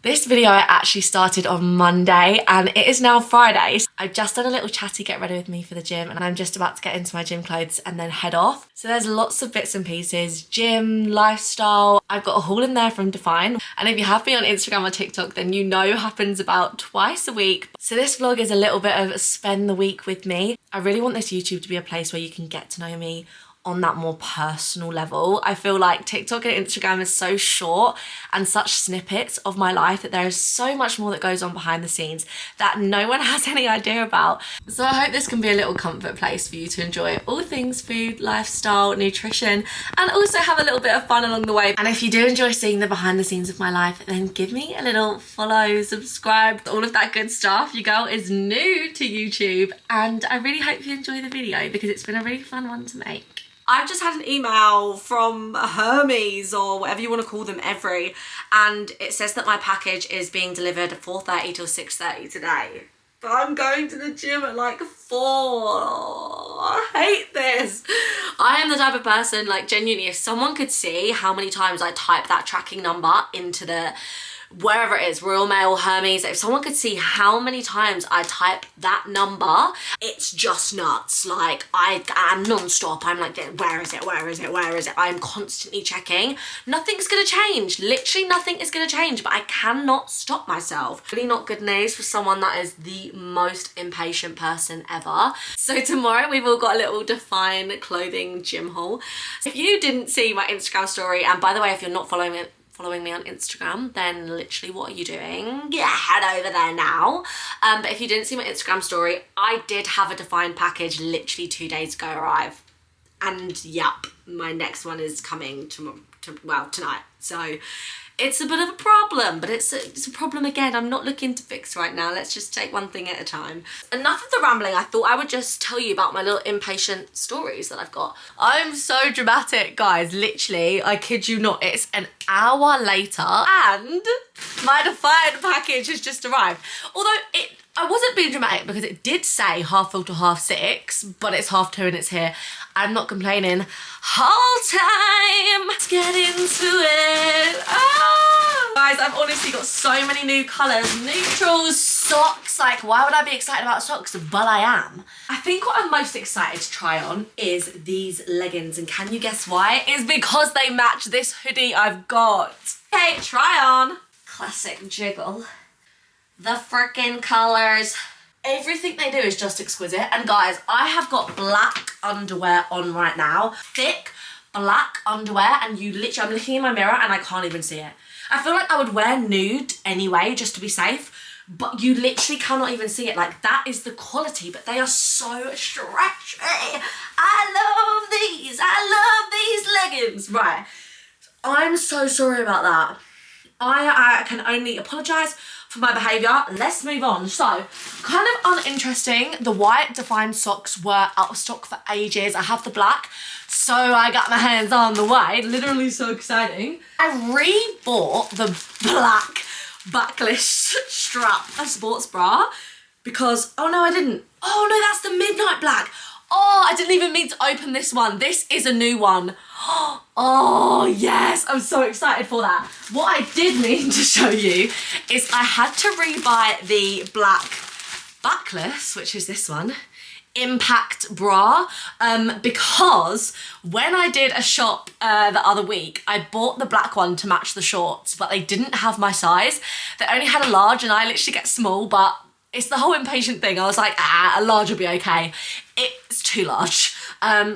This video I actually started on Monday and it is now Friday. I've just done a little chatty get ready with me for the gym and I'm just about to get into my gym clothes and then head off. So there's lots of bits and pieces, gym, lifestyle. I've got a haul in there from Define. And if you have me on Instagram or TikTok, then you know happens about twice a week. So this vlog is a little bit of spend the week with me. I really want this YouTube to be a place where you can get to know me on that more personal level. I feel like TikTok and Instagram is so short and such snippets of my life that there is so much more that goes on behind the scenes that no one has any idea about. So I hope this can be a little comfort place for you to enjoy all things food, lifestyle, nutrition, and also have a little bit of fun along the way. And if you do enjoy seeing the behind the scenes of my life, then give me a little follow, subscribe, all of that good stuff. Your girl is new to YouTube and I really hope you enjoy the video because it's been a really fun one to make. I've just had an email from Hermes or whatever you want to call them, and it says that my package is being delivered 4:30 till 6:30 today. But I'm going to the gym at like 4. I hate this. I am the type of person, like genuinely, if someone could see how many times I type that tracking number into the wherever it is, Royal Mail, Hermes, if someone could see how many times I type that number, it's just nuts. Like I am non-stop. I'm like, where is it? Where is it? Where is it? I'm constantly checking. Nothing's gonna change. Literally nothing is gonna change, but I cannot stop myself. Really not good news for someone that is the most impatient person ever. So tomorrow we've all got a little Define clothing gym haul. If you didn't see my Instagram story, and by the way, if you're not following me on Instagram, then literally what are you doing? Yeah, head over there now. But if you didn't see my Instagram story, I did have a Define package literally 2 days ago arrive. And yep, my next one is coming tonight. So it's a bit of a problem, but it's a problem again I'm not looking to fix right now. Let's just take one thing at a time. Enough of the rambling. I thought I would just tell you about my little impatient stories that I've got. I'm so dramatic, guys. Literally, I kid you not, it's an hour later and my Define package has just arrived. Although I wasn't being dramatic because it did say 1/2 till 6:30, but it's 2:30 and it's here. I'm not complaining. Whole time. Let's get into it. Oh! Guys, I've honestly got so many new colours. Neutrals, socks. Like, why would I be excited about socks? But I am. I think what I'm most excited to try on is these leggings. And can you guess why? It's because they match this hoodie I've got. Okay, try on. Classic jiggle. The frickin' colours. Everything they do is just exquisite. And guys, I have got black underwear on right now. Thick black underwear, and you literally, I'm looking in my mirror and I can't even see it. I feel like I would wear nude anyway just to be safe, but you literally cannot even see it. Like, that is the quality, but they are so stretchy. I love these. I love these leggings. Right, I'm so sorry about that. I can only apologise for my behaviour. Let's move on. So, kind of uninteresting. The white Define socks were out of stock for ages. I have the black, so I got my hands on the white. Literally so exciting. I re-bought the black backless strap, a sports bra, because, oh no I didn't. Oh no, that's the midnight black. Oh, I didn't even mean to open this one. This is a new one. Oh yes, I'm so excited for that. What I did mean to show you is I had to rebuy the black backless, which is this one, impact bra, because when I did a shop the other week, I bought the black one to match the shorts, but they didn't have my size. They only had a large and I literally get small, but it's the whole impatient thing. I was like, a large will be okay. It's too large.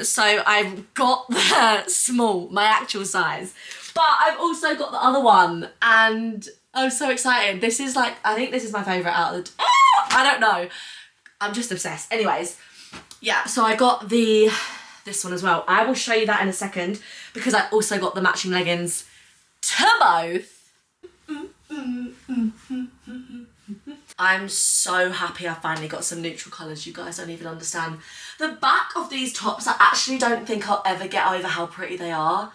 So I've got the small, my actual size. But I've also got the other one and I'm so excited. This is like, I think this is my favourite out of the... I don't know. I'm just obsessed. Anyways, yeah, so I got this one as well. I will show you that in a second because I also got the matching leggings to both. I'm so happy I finally got some neutral colours. You guys don't even understand. The back of these tops, I actually don't think I'll ever get over how pretty they are.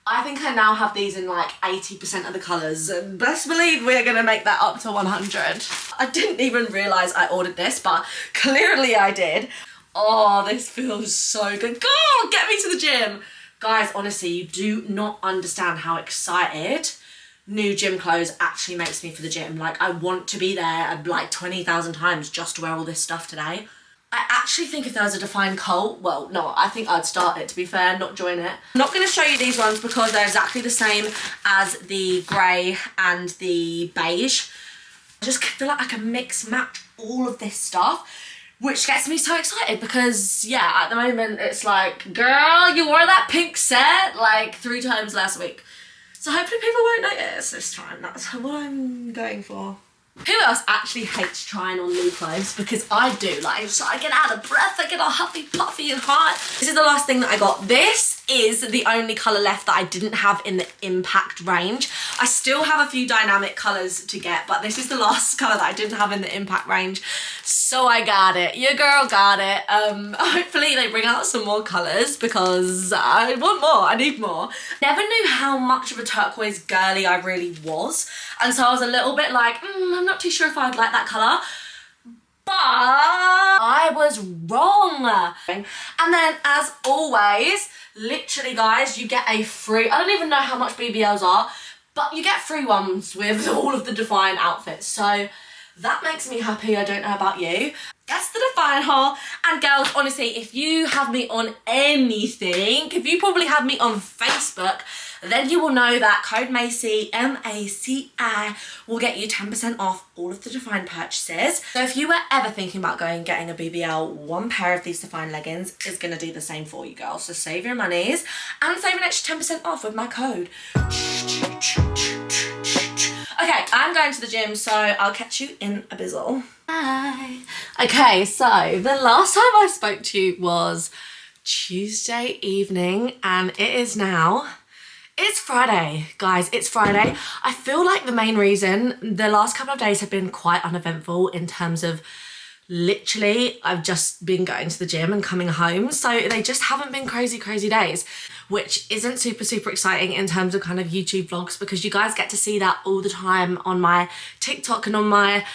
I think I now have these in like 80% of the colours, and best believe we're going to make that up to 100. I didn't even realise I ordered this, but clearly I did. Oh, this feels so good. Go, get me to the gym. Guys, honestly, you do not understand how excited new gym clothes actually makes me for the gym. Like, I want to be there like 20,000 times just to wear all this stuff today. I actually think if there was a defined cult, well, no, I think I'd start it, to be fair, not join it. I'm not going to show you these ones because they're exactly the same as the grey and the beige. I just feel like I can mix match all of this stuff, which gets me so excited because, yeah, at the moment it's like, girl, you wore that pink set like 3 times last week. So hopefully people won't notice this time. That's what I'm going for. Who else actually hates trying on new clothes? Because I do. Like, so I get out of breath, I get all huffy puffy and hot. This is the last thing that I got. This is the only colour left that I didn't have in the Impact range. I still have a few dynamic colours to get, but this is the last colour that I didn't have in the Impact range. So I got it. Your girl got it. Hopefully they bring out some more colours because I want more. I need more. Never knew how much of a turquoise girly I really was. And so I was a little bit like, I'm not too sure if I'd like that colour. But I was wrong. And then, as always, literally, guys, you get a free, I don't even know how much BBLs are, but you get free ones with all of the Define outfits. So that makes me happy. I don't know about you. That's the Define haul. And girls, honestly, if you have me on anything, if you probably have me on Facebook, then you will know that code Macy, M-A-C-I, will get you 10% off all of the Define purchases. So if you were ever thinking about getting a BBL, one pair of these Define leggings is going to do the same for you, girls. So save your monies and save an extra 10% off with my code. Okay, I'm going to the gym, so I'll catch you in a bizzle. Bye. Okay, so the last time I spoke to you was Tuesday evening, and it is now... It's Friday, guys, it's Friday. I feel like the main reason the last couple of days have been quite uneventful in terms of literally I've just been going to the gym and coming home. So they just haven't been crazy days, which isn't super exciting in terms of kind of YouTube vlogs because you guys get to see that all the time on my TikTok and on my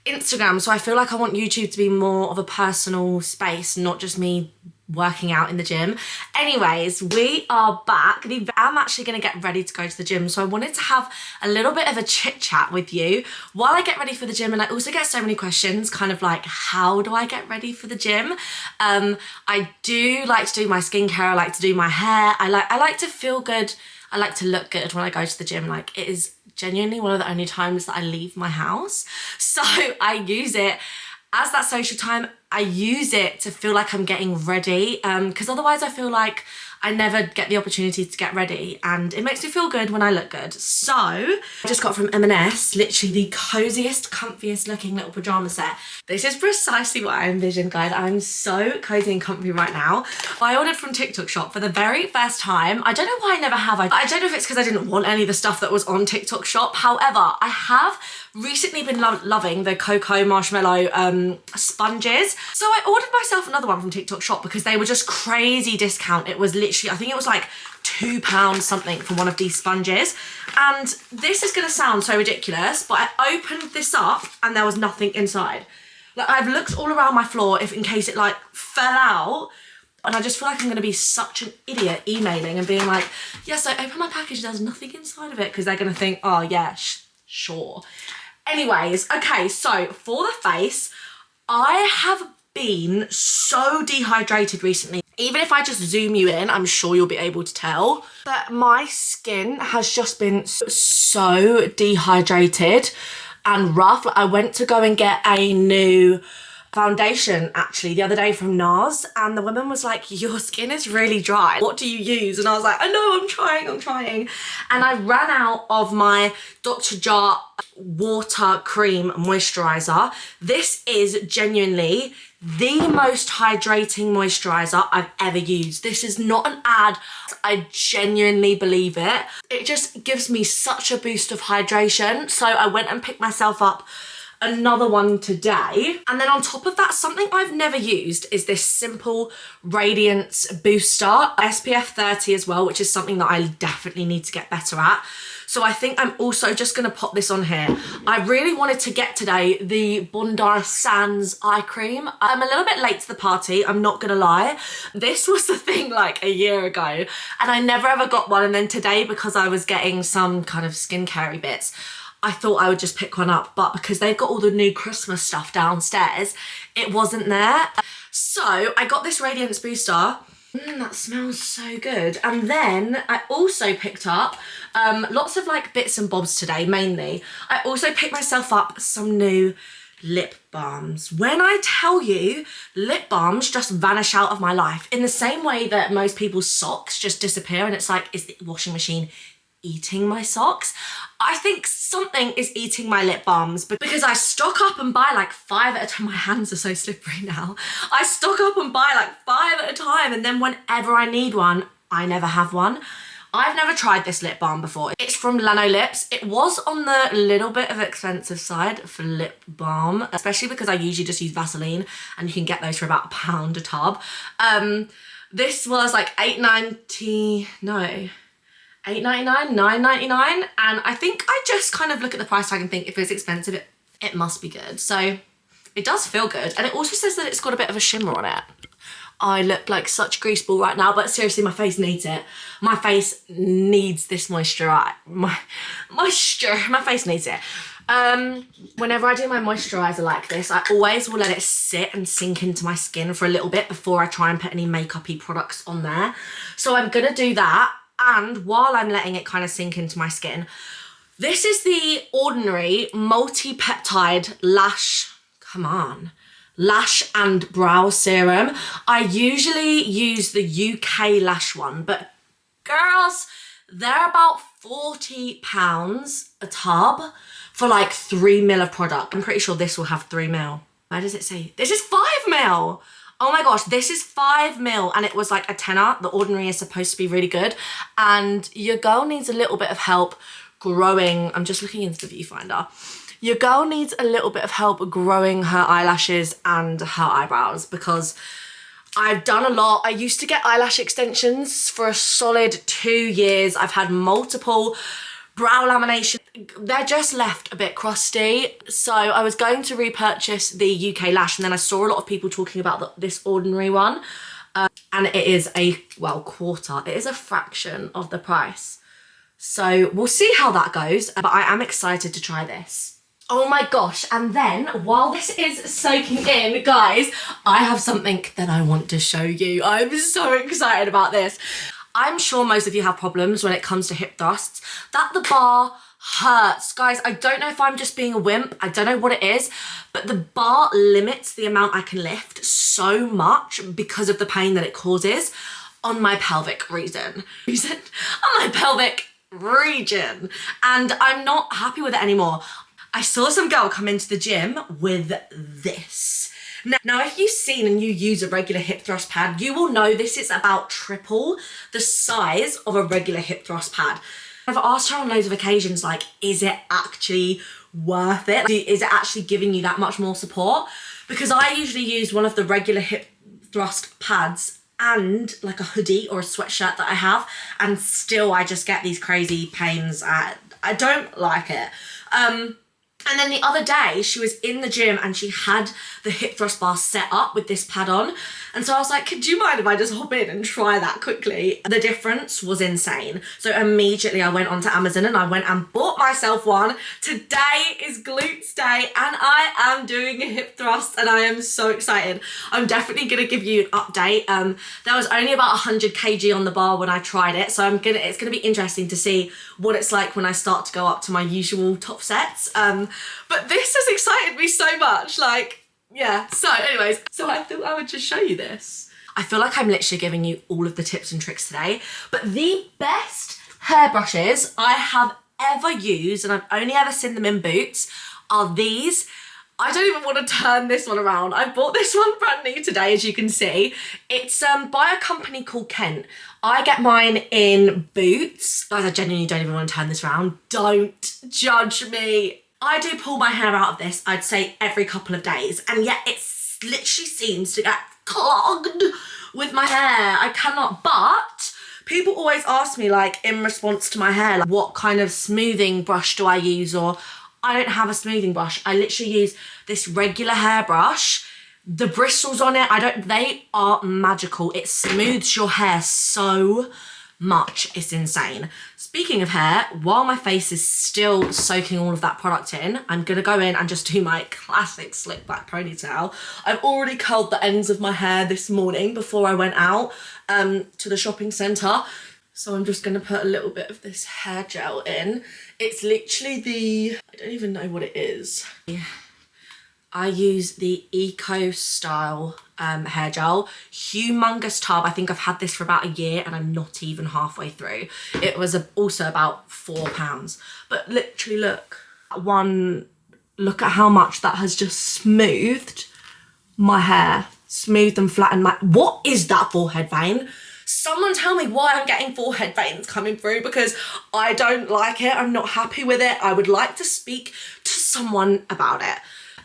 Instagram. So I feel like I want YouTube to be more of a personal space, not just me working out in the gym. Anyways, we are back. I'm actually going to get ready to go to the gym, so I wanted to have a little bit of a chit chat with you while I get ready for the gym. And I also get so many questions kind of like, how do I get ready for the gym? I do like to do my skincare, I like to do my hair, I like to feel good, I like to look good when I go to the gym. Like, it is genuinely one of the only times that I leave my house, so I use it as that social time. I use it to feel like I'm getting ready, because otherwise I feel like I never get the opportunity to get ready, and it makes me feel good when I look good. So I just got from M&S literally the coziest, comfiest looking little pajama set. This is precisely what I envisioned, guys. I'm so cozy and comfy right now. I ordered from TikTok Shop for the very first time. I don't know why I never have. I don't know if it's because I didn't want any of the stuff that was on TikTok Shop. However, I have recently been loving the cocoa marshmallow sponges. So I ordered myself another one from TikTok Shop because they were just crazy discount. It was literally, I think it was like £2 something for one of these sponges. And this is gonna sound so ridiculous, but I opened this up and there was nothing inside. Like, I've looked all around my floor in case it like fell out, and I just feel like I'm gonna be such an idiot emailing and being like, yes, I opened my package, there's nothing inside of it, because they're gonna think, oh yeah, sure. Anyways, okay, so for the face, I have been so dehydrated recently. Even if I just zoom you in, I'm sure you'll be able to tell that my skin has just been so dehydrated and rough. Like, I went to go and get a new foundation actually the other day from NARS, and the woman was like, your skin is really dry, what do you use? And I was like, I know, I'm trying. And I ran out of my Dr. Jart water cream moisturizer. This is genuinely the most hydrating moisturizer I've ever used. This is not an ad, I genuinely believe it. It just gives me such a boost of hydration. So I went and picked myself up another one today. And then on top of that, something I've never used is this Simple Radiance Booster, SPF 30 as well, which is something that I definitely need to get better at. So I think I'm also just gonna pop this on here. I really wanted to get today the Bondi Sands eye cream. I'm a little bit late to the party, I'm not gonna lie. This was the thing like a year ago and I never ever got one, and then today, because I was getting some kind of skincare bits, I thought I would just pick one up, but because they've got all the new Christmas stuff downstairs, it wasn't there. So I got this Radiance Booster. That smells so good. And then I also picked up lots of like bits and bobs today, mainly. I also picked myself up some new lip balms. When I tell you, lip balms just vanish out of my life in the same way that most people's socks just disappear and it's like, is the washing machine eating my socks? I think something is eating my lip balms, but because I stock up and buy like 5 at a time. My hands are so slippery now. I stock up and buy like 5 at a time, and then whenever I need one, I never have one. I've never tried this lip balm before. It's from Lano Lips. It was on the little bit of expensive side for lip balm, especially because I usually just use Vaseline and you can get those for about £1 a tub. This was like $8.99, $9.99, and I think I just kind of look at the price tag and think if it's expensive, it must be good. So it does feel good, and it also says that it's got a bit of a shimmer on it. I look like such a greaseball right now, but seriously, my face needs it. My face needs this moisturizer. My face needs it. Whenever I do my moisturizer like this, I always will let it sit and sink into my skin for a little bit before I try and put any makeup-y products on there. So I'm gonna do that. And while I'm letting it kind of sink into my skin, this is the Ordinary Multi-Peptide Lash and Brow Serum. I usually use the UK lash one, but girls, they're about £40 a tub for like 3 ml of product. I'm pretty sure this will have 3 ml. Where does it say? This is 5 ml. Oh my gosh, this is 5 ml and it was like a tenner. The Ordinary is supposed to be really good. And your girl needs a little bit of help growing. I'm just looking into the viewfinder. Your girl needs a little bit of help growing her eyelashes and her eyebrows because I've done a lot. I used to get eyelash extensions for a solid 2 years. I've had multiple brow lamination. They're just left a bit crusty. So I was going to repurchase the UK lash, and then I saw a lot of people talking about this Ordinary one. And it is a, well, quarter. It is a fraction of the price. So we'll see how that goes, but I am excited to try this. Oh my gosh, and then while this is soaking in, guys, I have something that I want to show you. I'm so excited about this. I'm sure most of you have problems when it comes to hip thrusts, that the bar hurts. Guys, I don't know if I'm just being a wimp, I don't know what it is, but the bar limits the amount I can lift so much because of the pain that it causes on my pelvic region. On my pelvic region. And I'm not happy with it anymore. I saw some girl come into the gym with this. Now, if you've seen and you use a regular hip thrust pad, you will know this is about triple the size of a regular hip thrust pad. I've asked her on loads of occasions, like, is it actually worth it? Is it actually giving you that much more support? Because I usually use one of the regular hip thrust pads and like a hoodie or a sweatshirt that I have, and still I just get these crazy pains. I don't like it. And then the other day, she was in the gym and she had the hip thrust bar set up with this pad on. And so I was like, do you mind if I just hop in and try that quickly? The difference was insane. So immediately I went onto Amazon and I went and bought myself one. Today is glutes day and I am doing a hip thrust and I am so excited. I'm definitely gonna give you an update. There was only about 100 kg on the bar when I tried it. So it's gonna be interesting to see what it's like when I start to go up to my usual top sets. But this has excited me so much, like, yeah. So anyways, so I thought I would just show you this. I feel like I'm literally giving you all of the tips and tricks today, but the best hairbrushes I have ever used, and I've only ever seen them in Boots, are these. I don't even want to turn this one around. I bought this one brand new today, as you can see. It's by a company called Kent. I get mine in Boots. Guys, I genuinely don't even want to turn this around. Don't judge me. I do pull my hair out of this, I'd say every couple of days, and yet it literally seems to get clogged with my hair. I cannot, but people always ask me, like, in response to my hair, like, what kind of smoothing brush do I use? Or I don't have a smoothing brush. I literally use this regular hairbrush. The bristles on it, they are magical. It smooths your hair so much, it's insane. Speaking of hair, while my face is still soaking all of that product in, I'm gonna go in and just do my classic slick back ponytail. I've already curled the ends of my hair this morning before I went out to the shopping centre. So I'm just gonna put a little bit of this hair gel in. It's literally I don't even know what it is. I use the Eco Style hair gel. Humongous tub. I think I've had this for about a year and I'm not even halfway through. It was also about £4. But literally look at how much that has just smoothed my hair. Smoothed and flattened my... What is that forehead vein? Someone tell me why I'm getting forehead veins coming through, because I don't like it. I'm not happy with it. I would like to speak to someone about it.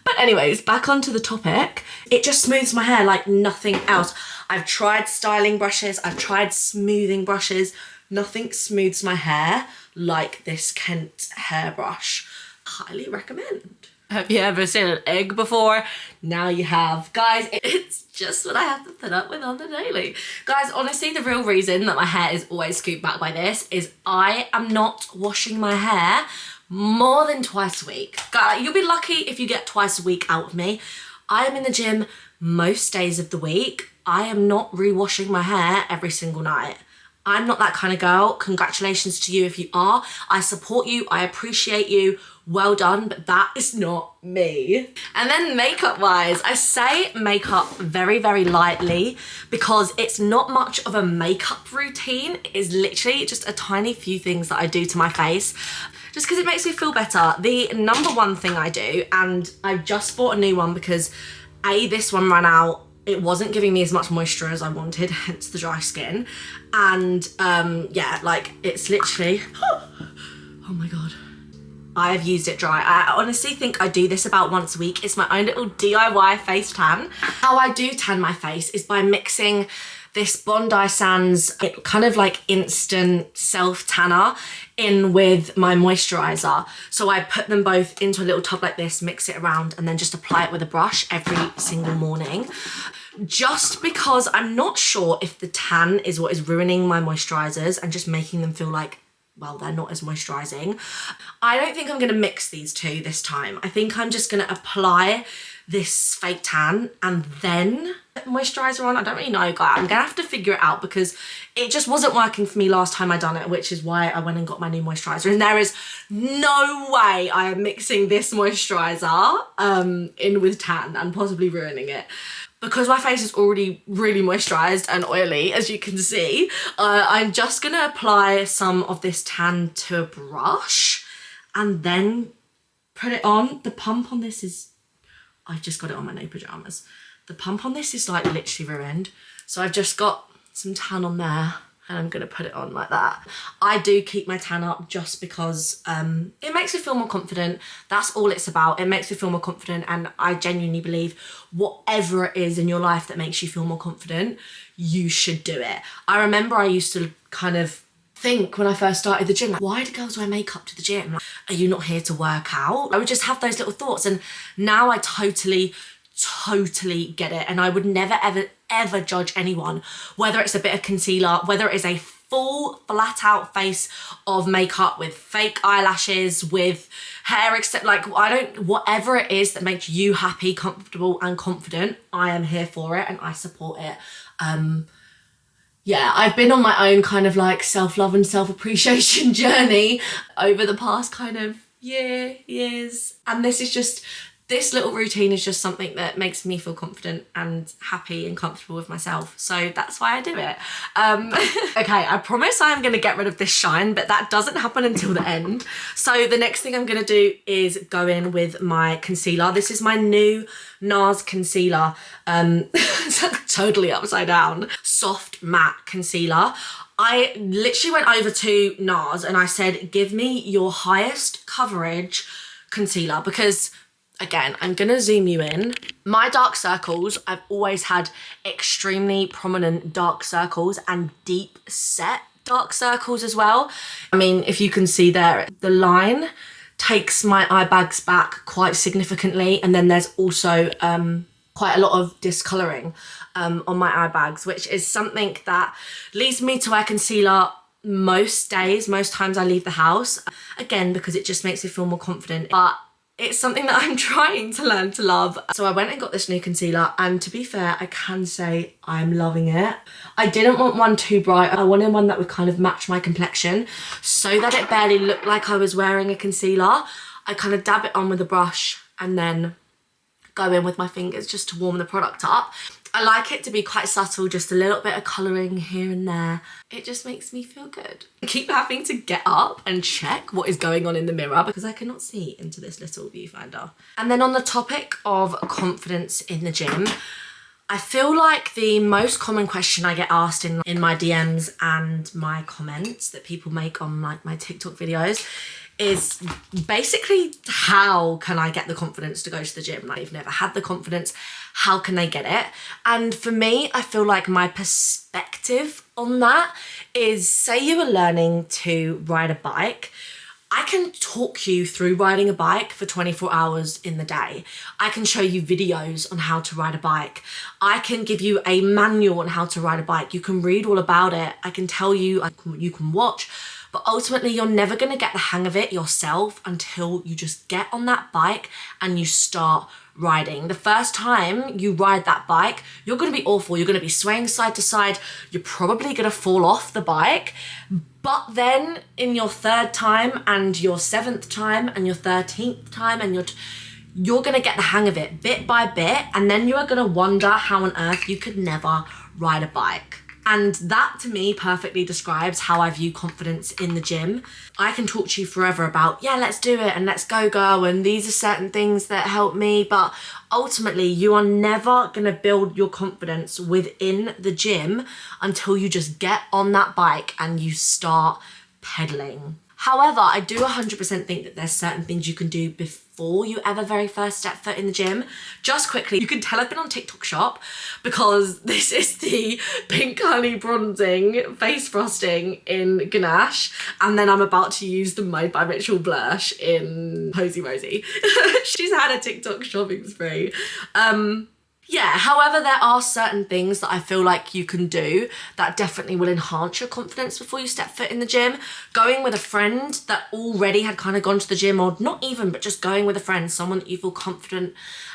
But anyways, back onto the topic. It just smooths my hair like nothing else. I've tried styling brushes, I've tried smoothing brushes. Nothing smooths my hair like this Kent hairbrush. Highly recommend. Have you ever seen an egg before? Now you have. Guys, it's just what I have to put up with on the daily. Guys, honestly, the real reason that my hair is always scooped back by this is I am not washing my hair more than twice a week. God, you'll be lucky if you get twice a week out of me. I am in the gym most days of the week. I am not re-washing my hair every single night. I'm not that kind of girl. Congratulations to you if you are. I support you, I appreciate you. Well done, but that is not me. And then makeup wise, I say makeup very, very lightly because it's not much of a makeup routine. It is literally just a tiny few things that I do to my face, just because it makes me feel better. The number one thing I do, and I just bought a new one because this one ran out. It wasn't giving me as much moisture as I wanted, hence the dry skin. And yeah, like it's literally, oh my God. I have used it dry. I honestly think I do this about once a week. It's my own little DIY face tan. How I do tan my face is by mixing this Bondi Sands kind of like instant self tanner in with my moisturizer. So I put them both into a little tub like this, mix it around, and then just apply it with a brush every single morning. Just because I'm not sure if the tan is what is ruining my moisturizers and just making them feel like, well, they're not as moisturizing. I don't think I'm gonna mix these two this time. I think I'm just gonna apply this fake tan and then put moisturizer on. I don't really know, guys. I'm gonna have to figure it out because it just wasn't working for me last time I done it, which is why I went and got my new moisturizer. And there is no way I am mixing this moisturizer in with tan and possibly ruining it. Because my face is already really moisturized and oily, as you can see, I'm just gonna apply some of this tan to a brush and then put it on. The pump on this is, I've just got it on my new pajamas. The pump on this is like literally ruined. So I've just got some tan on there and I'm gonna put it on like that. I do keep my tan up just because it makes me feel more confident. That's all it's about. It makes me feel more confident, and I genuinely believe whatever it is in your life that makes you feel more confident, you should do it. I remember I used to kind of think when I first started the gym, like, why do girls wear makeup to the gym? Like, are you not here to work out? I would just have those little thoughts, and now I totally get it. And I would never ever judge anyone, whether it's a bit of concealer, whether it is a full flat out face of makeup with fake eyelashes, with hair except like whatever it is that makes you happy, comfortable and confident, I am here for it and I support it. Yeah, I've been on my own kind of like self-love and self-appreciation journey over the past kind of years. And this little routine is just something that makes me feel confident and happy and comfortable with myself. So that's why I do it. Okay, I promise I'm gonna get rid of this shine, but that doesn't happen until the end. So the next thing I'm gonna do is go in with my concealer. This is my new NARS concealer. Totally upside down. Soft matte concealer. I literally went over to NARS and I said, give me your highest coverage concealer because, again, I'm gonna zoom you in. My dark circles, I've always had extremely prominent dark circles and deep set dark circles as well. I mean, if you can see there, the line takes my eye bags back quite significantly, and then there's also quite a lot of discolouring on my eye bags, which is something that leads me to wear concealer most days, most times I leave the house, again because it just makes me feel more confident. But it's something that I'm trying to learn to love. So I went and got this new concealer, and to be fair, I can say I'm loving it. I didn't want one too bright. I wanted one that would kind of match my complexion so that it barely looked like I was wearing a concealer. I kind of dab it on with a brush and then go in with my fingers just to warm the product up. I like it to be quite subtle, just a little bit of colouring here and there. It just makes me feel good. I keep having to get up and check what is going on in the mirror because I cannot see into this little viewfinder. And then on the topic of confidence in the gym, I feel like the most common question I get asked in my DMs and my comments that people make on like my TikTok videos is basically, how can I get the confidence to go to the gym? Like, I've never had the confidence, how can they get it? And for me, I feel like my perspective on that is, say you were learning to ride a bike, I can talk you through riding a bike for 24 hours in the day. I can show you videos on how to ride a bike. I can give you a manual on how to ride a bike. You can read all about it. I can tell you, you can watch. But ultimately, you're never going to get the hang of it yourself until you just get on that bike and you start riding. The first time you ride that bike, you're going to be awful. You're going to be swaying side to side. You're probably going to fall off the bike. But then in your third time and your 7th time and your 13th time and you're going to get the hang of it bit by bit. And then you are going to wonder how on earth you could never ride a bike. And that to me perfectly describes how I view confidence in the gym. I can talk to you forever about, yeah, let's do it and let's go girl, and these are certain things that help me, but ultimately you are never gonna build your confidence within the gym until you just get on that bike and you start pedaling. However, I do 100% think that there's certain things you can do before you ever very first step foot in the gym. Just quickly, you can tell I've been on TikTok Shop because this is the pink honey bronzing face frosting in Ganache, and then I'm about to use the Made by Mitchell blush in Posy Rosie. She's had a TikTok shopping spree. Yeah, however, there are certain things that I feel like you can do that definitely will enhance your confidence before you step foot in the gym. Going with a friend that already had kind of gone to the gym, or not even, but just going with a friend, someone that you feel confident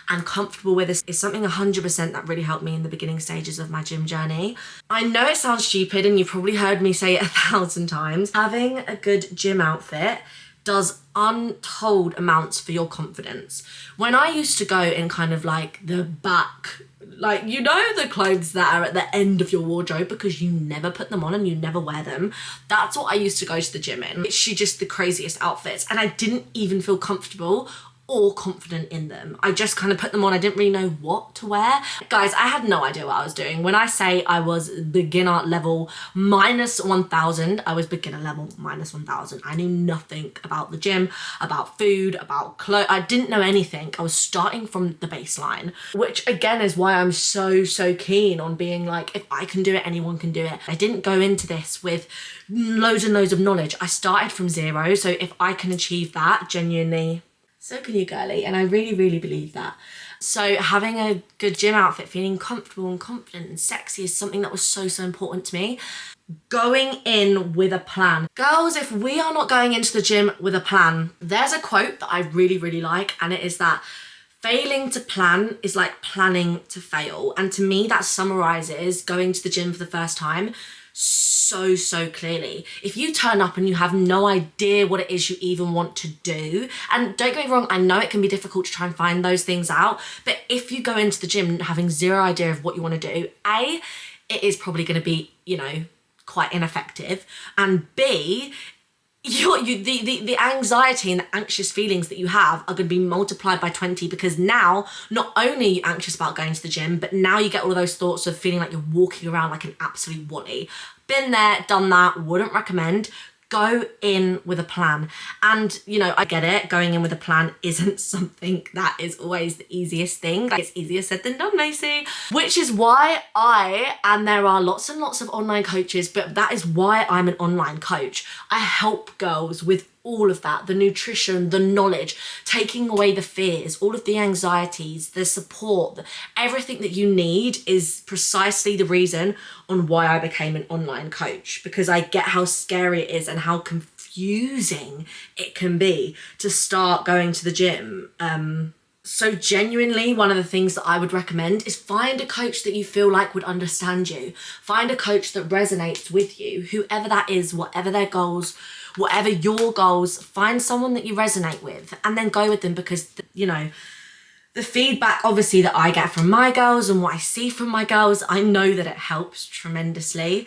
and comfortable with is something 100% that really helped me in the beginning stages of my gym journey. I know it sounds stupid and you've probably heard me say it 1,000 times. Having a good gym outfit does untold amounts for your confidence. When I used to go in kind of like the back, like, you know, the clothes that are at the end of your wardrobe because you never put them on and you never wear them, that's what I used to go to the gym in. Literally just the craziest outfits, and I didn't even feel comfortable or confident in them. I just kind of put them on. I didn't really know what to wear. Guys, I had no idea what I was doing. When I say I was beginner level minus 1,000, I was beginner level minus 1,000. I knew nothing about the gym, about food, about clothes. I didn't know anything. I was starting from the baseline, which again is why I'm so keen on being like, if I can do it, anyone can do it. I didn't go into this with loads and loads of knowledge. I started from zero. So if I can achieve that, genuinely, so can you, girly. And I really believe that. So having a good gym outfit, feeling comfortable and confident and sexy is something that was so important to me. Going in with a plan. Girls, if we are not going into the gym with a plan, there's a quote that I really like, and it is that failing to plan is like planning to fail. And to me, that summarizes going to the gym for the first time so clearly. If you turn up and you have no idea what it is you even want to do, and don't get me wrong, I know it can be difficult to try and find those things out, but if you go into the gym having zero idea of what you want to do, A, it is probably going to be, you know, quite ineffective, and B, the anxiety and the anxious feelings that you have are going to be multiplied by 20, because now not only are you anxious about going to the gym, but now you get all of those thoughts of feeling like you're walking around like an absolute wally. Been there, done that, wouldn't recommend. Go in with a plan. And, you know, I get it, going in with a plan isn't something that is always the easiest thing. Like, it's easier said than done, Macy. Which is why and there are lots and lots of online coaches, but that is why I'm an online coach. I help girls with all of that, the nutrition, the knowledge, taking away the fears, all of the anxieties, the support, everything that you need is precisely the reason on why I became an online coach, because I get how scary it is and how confusing it can be to start going to the gym. So genuinely, one of the things that I would recommend is find a coach that you feel like would understand you. Find a coach that resonates with you, whoever that is, whatever their goals, whatever your goals, find someone that you resonate with and then go with them, because, you know, the feedback obviously that I get from my girls and what I see from my girls, I know that it helps tremendously.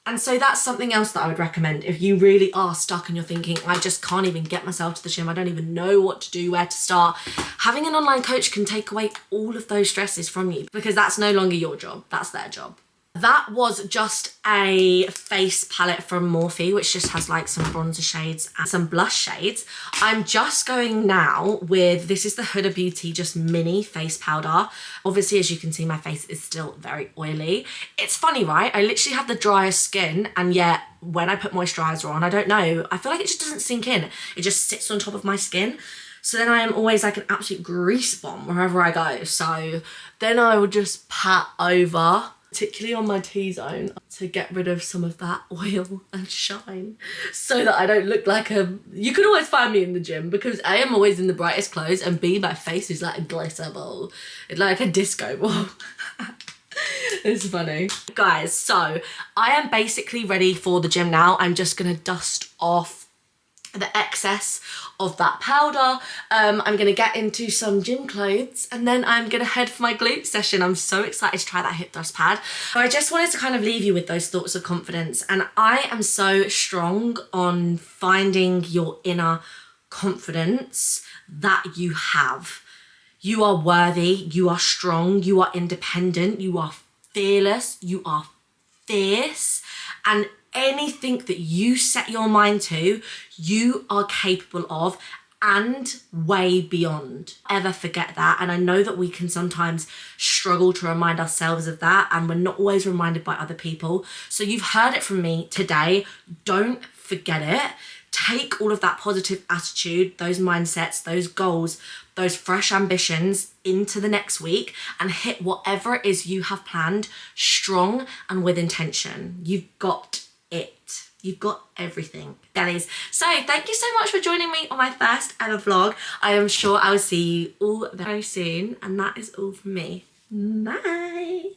And so that's something else that I would recommend if you really are stuck and you're thinking, I just can't even get myself to the gym, I don't even know what to do, where to start. Having an online coach can take away all of those stresses from you, because that's no longer your job, that's their job. That was just a face palette from Morphe, which just has like some bronzer shades and some blush shades. I'm just going now with, this is the Huda Beauty just mini face powder. Obviously, as you can see, my face is still very oily. It's funny, right? I literally have the driest skin, and yet when I put moisturizer on, I don't know, I feel like it just doesn't sink in. It just sits on top of my skin. So then I am always like an absolute grease bomb wherever I go. So then I will just pat over, particularly on my T-zone, to get rid of some of that oil and shine, so that I don't look like a... You can always find me in the gym, because A, I'm always in the brightest clothes, and B, my face is like a glitter ball. It's like a disco ball. It's funny. Guys, so I am basically ready for the gym now. I'm just gonna dust off the excess of that powder. I'm gonna get into some gym clothes, and then I'm gonna head for my glute session. I'm so excited to try that hip thrust pad. So I just wanted to kind of leave you with those thoughts of confidence, and I am so strong on finding your inner confidence that you have. You are worthy, you are strong, you are independent, you are fearless, you are fierce, and anything that you set your mind to, you are capable of, and way beyond. Ever forget that. And I know that we can sometimes struggle to remind ourselves of that, and we're not always reminded by other people. So you've heard it from me today. Don't forget it. Take all of that positive attitude, those mindsets, those goals, those fresh ambitions into the next week, and hit whatever it is you have planned strong and with intention. You've got it. You've got everything, girlies. So thank you so much for joining me on my first ever vlog. I am sure I will see you all very soon, and that is all from me. Bye.